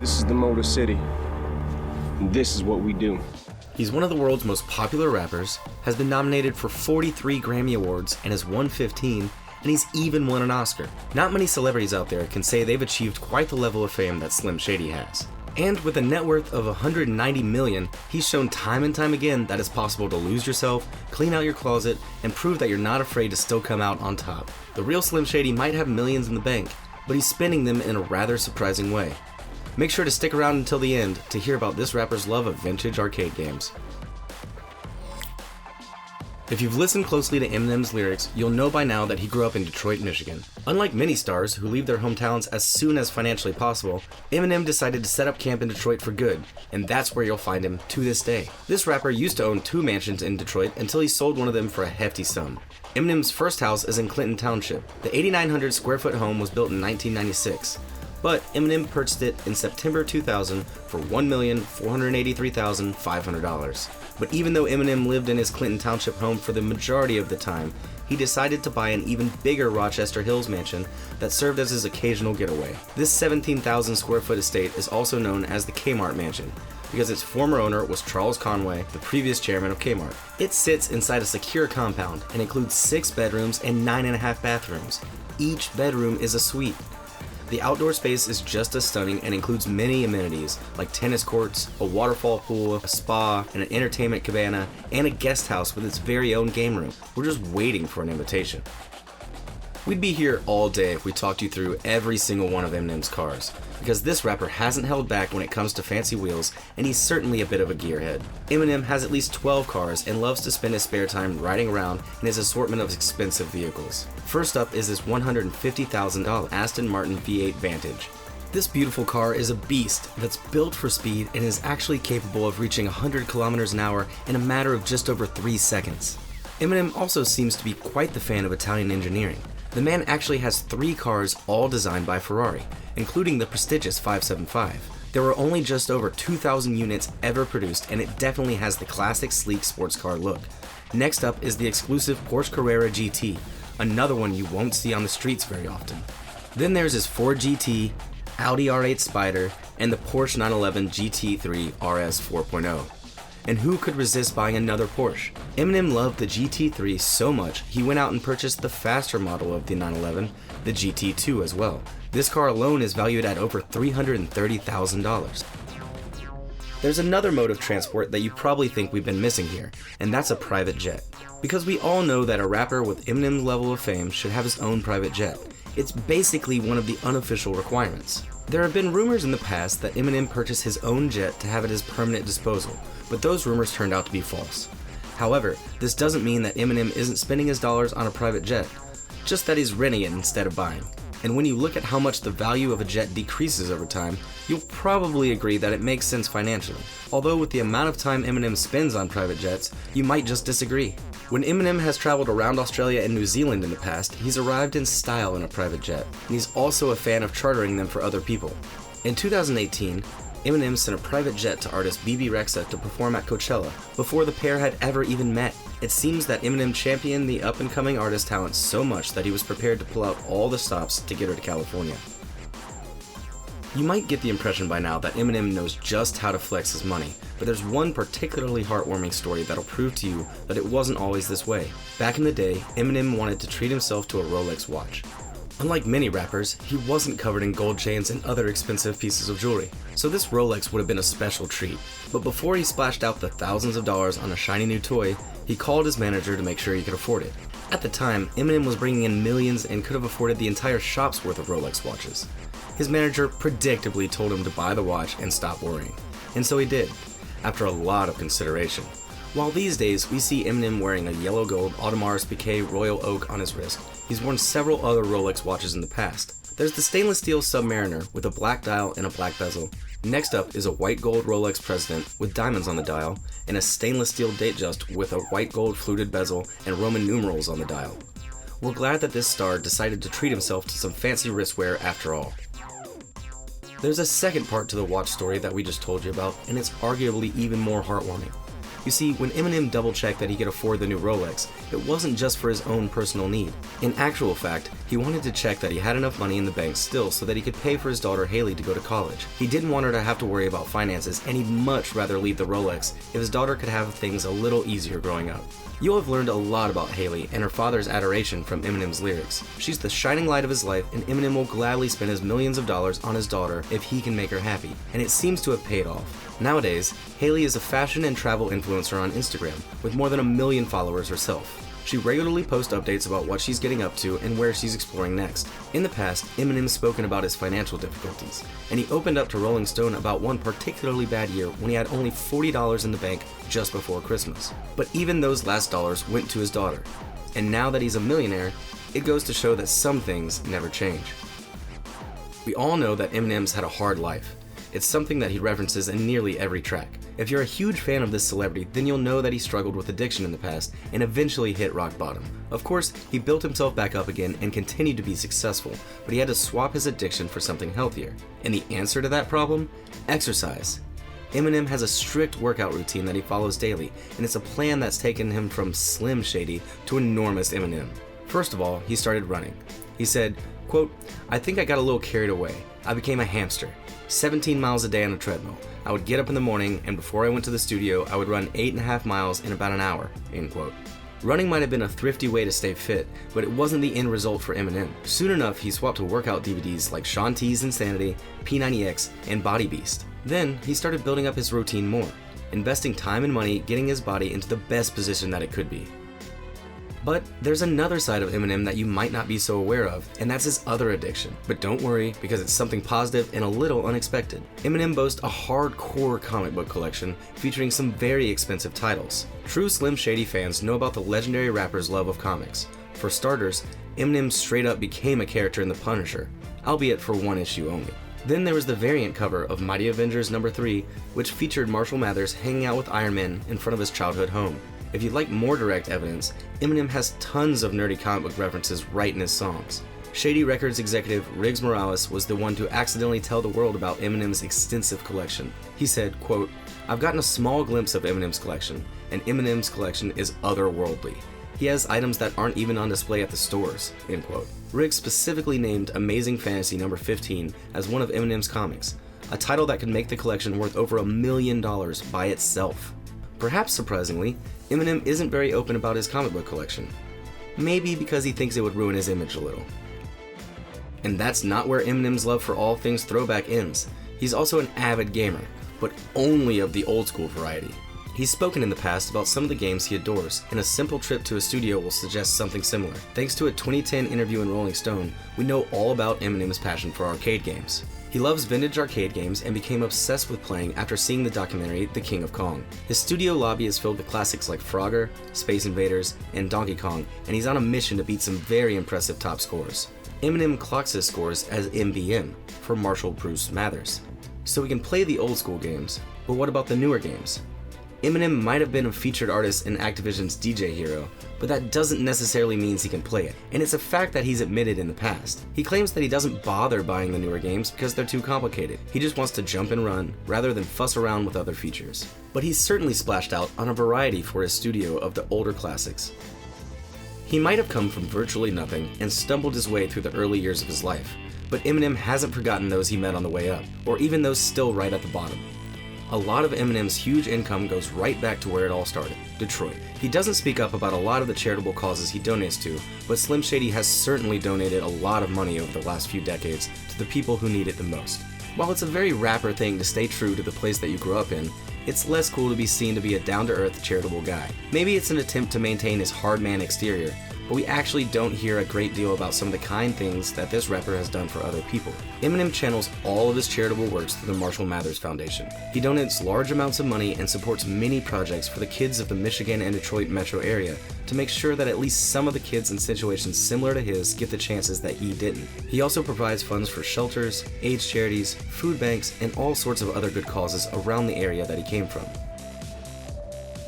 This is the Motor City. And this is what we do. He's one of the world's most popular rappers, has been nominated for 43 Grammy Awards and has won 15, and he's even won an Oscar. Not many celebrities out there can say they've achieved quite the level of fame that Slim Shady has. And with a net worth of $190 million, he's shown time and time again that it's possible to lose yourself, clean out your closet, and prove that you're not afraid to still come out on top. The real Slim Shady might have millions in the bank, but he's spending them in a rather surprising way. Make sure to stick around until the end to hear about this rapper's love of vintage arcade games. If you've listened closely to Eminem's lyrics, you'll know by now that he grew up in Detroit, Michigan. Unlike many stars who leave their hometowns as soon as financially possible, Eminem decided to set up camp in Detroit for good, and that's where you'll find him to this day. This rapper used to own 2 mansions in Detroit until he sold one of them for a hefty sum. Eminem's first house is in Clinton Township. The 8,900 square foot home was built in 1996. But Eminem purchased it in September 2000 for $1,483,500. But even though Eminem lived in his Clinton Township home for the majority of the time, he decided to buy an even bigger Rochester Hills mansion that served as his occasional getaway. This 17,000 square foot estate is also known as the Kmart Mansion, because its former owner was Charles Conway, the previous chairman of Kmart. It sits inside a secure compound and includes 6 bedrooms and 9.5 bathrooms. Each bedroom is a suite. The outdoor space is just as stunning and includes many amenities like tennis courts, a waterfall pool, a spa, and an entertainment cabana, and a guest house with its very own game room. We're just waiting for an invitation. We'd be here all day if we talked you through every single one of Eminem's cars, because this rapper hasn't held back when it comes to fancy wheels, and he's certainly a bit of a gearhead. Eminem has at least 12 cars and loves to spend his spare time riding around in his assortment of expensive vehicles. First up is this $150,000 Aston Martin V8 Vantage. This beautiful car is a beast that's built for speed and is actually capable of reaching 100 kilometers an hour in a matter of just over 3 seconds. Eminem also seems to be quite the fan of Italian engineering. The man actually has 3 cars all designed by Ferrari, including the prestigious 575. There were only just over 2,000 units ever produced, and it definitely has the classic sleek sports car look. Next up is the exclusive Porsche Carrera GT, another one you won't see on the streets very often. Then there's his Ford GT, Audi R8 Spider, and the Porsche 911 GT3 RS 4.0. And who could resist buying another Porsche? Eminem loved the GT3 so much, he went out and purchased the faster model of the 911, the GT2 as well. This car alone is valued at over $330,000. There's another mode of transport that you probably think we've been missing here, and that's a private jet. Because we all know that a rapper with Eminem's level of fame should have his own private jet. It's basically one of the unofficial requirements. There have been rumors in the past that Eminem purchased his own jet to have at his permanent disposal, but those rumors turned out to be false. However, this doesn't mean that Eminem isn't spending his dollars on a private jet, just that he's renting it instead of buying. And when you look at how much the value of a jet decreases over time, you'll probably agree that it makes sense financially. Although with the amount of time Eminem spends on private jets, you might just disagree. When Eminem has traveled around Australia and New Zealand in the past, he's arrived in style in a private jet, and he's also a fan of chartering them for other people. In 2018, Eminem sent a private jet to artist BB Rexha to perform at Coachella before the pair had ever even met. It seems that Eminem championed the up-and-coming artist talent so much that he was prepared to pull out all the stops to get her to California. You might get the impression by now that Eminem knows just how to flex his money, but there's one particularly heartwarming story that'll prove to you that it wasn't always this way. Back in the day, Eminem wanted to treat himself to a Rolex watch. Unlike many rappers, he wasn't covered in gold chains and other expensive pieces of jewelry, so this Rolex would have been a special treat. But before he splashed out the thousands of dollars on a shiny new toy, he called his manager to make sure he could afford it. At the time, Eminem was bringing in millions and could have afforded the entire shop's worth of Rolex watches. His manager predictably told him to buy the watch and stop worrying, and so he did, after a lot of consideration. While these days we see Eminem wearing a yellow gold Audemars Piguet Royal Oak on his wrist, he's worn several other Rolex watches in the past. There's the stainless steel Submariner with a black dial and a black bezel. Next up is a white gold Rolex President with diamonds on the dial, and a stainless steel Datejust with a white gold fluted bezel and Roman numerals on the dial. We're glad that this star decided to treat himself to some fancy wristwear after all. There's a second part to the watch story that we just told you about, and it's arguably even more heartwarming. You see, when Eminem double-checked that he could afford the new Rolex, it wasn't just for his own personal need. In actual fact, he wanted to check that he had enough money in the bank still so that he could pay for his daughter Haley to go to college. He didn't want her to have to worry about finances, and he'd much rather leave the Rolex if his daughter could have things a little easier growing up. You'll have learned a lot about Haley and her father's adoration from Eminem's lyrics. She's the shining light of his life, and Eminem will gladly spend his millions of dollars on his daughter if he can make her happy, and it seems to have paid off. Nowadays, Haley is a fashion and travel influencer on Instagram, with more than 1 million followers herself. She regularly posts updates about what she's getting up to and where she's exploring next. In the past, Eminem's spoken about his financial difficulties, and he opened up to Rolling Stone about one particularly bad year when he had only $40 in the bank just before Christmas. But even those last dollars went to his daughter. And now that he's a millionaire, it goes to show that some things never change. We all know that Eminem's had a hard life. It's something that he references in nearly every track. If you're a huge fan of this celebrity, then you'll know that he struggled with addiction in the past and eventually hit rock bottom. Of course, he built himself back up again and continued to be successful, but he had to swap his addiction for something healthier. And the answer to that problem? Exercise. Eminem has a strict workout routine that he follows daily, and it's a plan that's taken him from Slim Shady to enormous Eminem. First of all, he started running. He said, quote, "I think I got a little carried away. I became a hamster. 17 miles a day on a treadmill. I would get up in the morning, and before I went to the studio, I would run 8.5 miles in about an hour," end quote. Running might have been a thrifty way to stay fit, but it wasn't the end result for Eminem. Soon enough, he swapped to workout DVDs like Shaun T's Insanity, P90X, and Body Beast. Then, he started building up his routine more, investing time and money getting his body into the best position that it could be. But there's another side of Eminem that you might not be so aware of, and that's his other addiction. But don't worry, because it's something positive and a little unexpected. Eminem boasts a hardcore comic book collection featuring some very expensive titles. True Slim Shady fans know about the legendary rapper's love of comics. For starters, Eminem straight up became a character in The Punisher, albeit for one issue only. Then there was the variant cover of Mighty Avengers #3, which featured Marshall Mathers hanging out with Iron Man in front of his childhood home. If you'd like more direct evidence, Eminem has tons of nerdy comic book references right in his songs. Shady Records executive Riggs Morales was the one to accidentally tell the world about Eminem's extensive collection. He said, quote, "I've gotten a small glimpse of Eminem's collection, and Eminem's collection is otherworldly. He has items that aren't even on display at the stores," end quote. Riggs specifically named Amazing Fantasy #15 as one of Eminem's comics, a title that could make the collection worth over $1 million by itself. Perhaps surprisingly, Eminem isn't very open about his comic book collection. Maybe because he thinks it would ruin his image a little. And that's not where Eminem's love for all things throwback ends. He's also an avid gamer, but only of the old school variety. He's spoken in the past about some of the games he adores, and a simple trip to a studio will suggest something similar. Thanks to a 2010 interview in Rolling Stone, we know all about Eminem's passion for arcade games. He loves vintage arcade games and became obsessed with playing after seeing the documentary The King of Kong. His studio lobby is filled with classics like Frogger, Space Invaders, and Donkey Kong, and he's on a mission to beat some very impressive top scores. Eminem clocks his scores as MBM, for Marshall Bruce Mathers. So he can play the old school games, but what about the newer games? Eminem might have been a featured artist in Activision's DJ Hero, but that doesn't necessarily mean he can play it, and it's a fact that he's admitted in the past. He claims that he doesn't bother buying the newer games because they're too complicated. He just wants to jump and run, rather than fuss around with other features. But he's certainly splashed out on a variety for his studio of the older classics. He might have come from virtually nothing and stumbled his way through the early years of his life, but Eminem hasn't forgotten those he met on the way up, or even those still right at the bottom. A lot of Eminem's huge income goes right back to where it all started, Detroit. He doesn't speak up about a lot of the charitable causes he donates to, but Slim Shady has certainly donated a lot of money over the last few decades to the people who need it the most. While it's a very rapper thing to stay true to the place that you grew up in, it's less cool to be seen to be a down-to-earth charitable guy. Maybe it's an attempt to maintain his hard man exterior, but we actually don't hear a great deal about some of the kind things that this rapper has done for other people. Eminem channels all of his charitable works through the Marshall Mathers Foundation. He donates large amounts of money and supports many projects for the kids of the Michigan and Detroit metro area to make sure that at least some of the kids in situations similar to his get the chances that he didn't. He also provides funds for shelters, AIDS charities, food banks, and all sorts of other good causes around the area that he came from.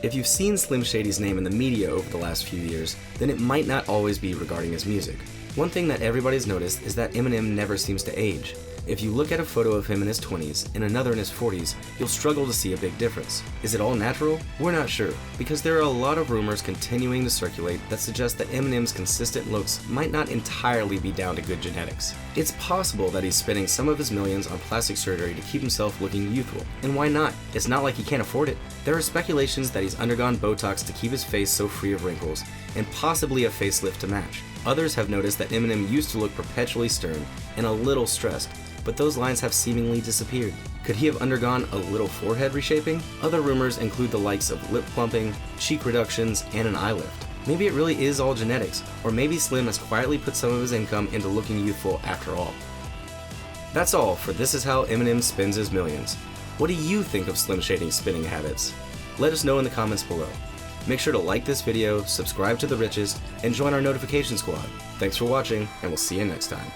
If you've seen Slim Shady's name in the media over the last few years, then it might not always be regarding his music. One thing that everybody's noticed is that Eminem never seems to age. If you look at a photo of him in his 20s and another in his 40s, you'll struggle to see a big difference. Is it all natural? We're not sure, because there are a lot of rumors continuing to circulate that suggest that Eminem's consistent looks might not entirely be down to good genetics. It's possible that he's spending some of his millions on plastic surgery to keep himself looking youthful. And why not? It's not like he can't afford it. There are speculations that he's undergone Botox to keep his face so free of wrinkles, and possibly a facelift to match. Others have noticed that Eminem used to look perpetually stern and a little stressed, but those lines have seemingly disappeared. Could he have undergone a little forehead reshaping? Other rumors include the likes of lip plumping, cheek reductions, and an eye lift. Maybe it really is all genetics, or maybe Slim has quietly put some of his income into looking youthful after all. That's all for This Is How Eminem Spends His Millions. What do you think of Slim Shady's spending habits? Let us know in the comments below. Make sure to like this video, subscribe to The Richest, and join our notification squad. Thanks for watching, and we'll see you next time.